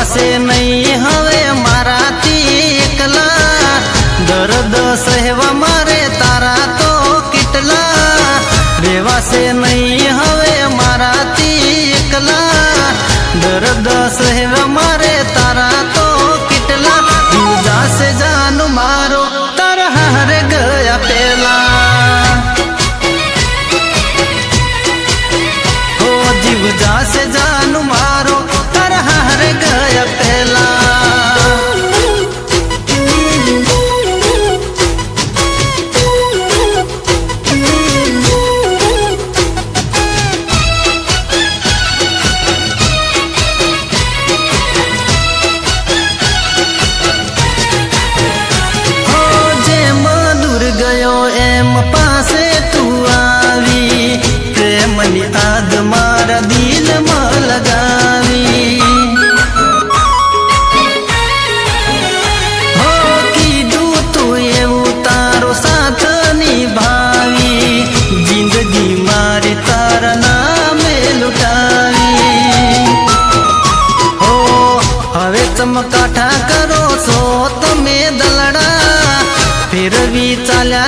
રેવાશે નહીં હવે મારાથી એકલા, દર્દ સહેવા મારે તારા તો કેટલા. રેવાશે નહીં હવે મારાથી એકલા, દર્દ સહેવા મારે તારા તો કેટલા. જીવ જાશે જાન મારો તારા હારે ગયા પેલા, હો જીવ જાશે જાન મારો તારા હારે ગયા પેલા. એમ પાસે તું આવી, પ્રેમની આગ મારા દિલમાં લગાવી. હો કીધું તું એવું તારો સાથ નિભાવી, જિંદગી મારી તારા નામે લૂંટાવી. હો હવે ચમકાઠા કરો છો તમે દલડા, ફેરવી ચાલ્યા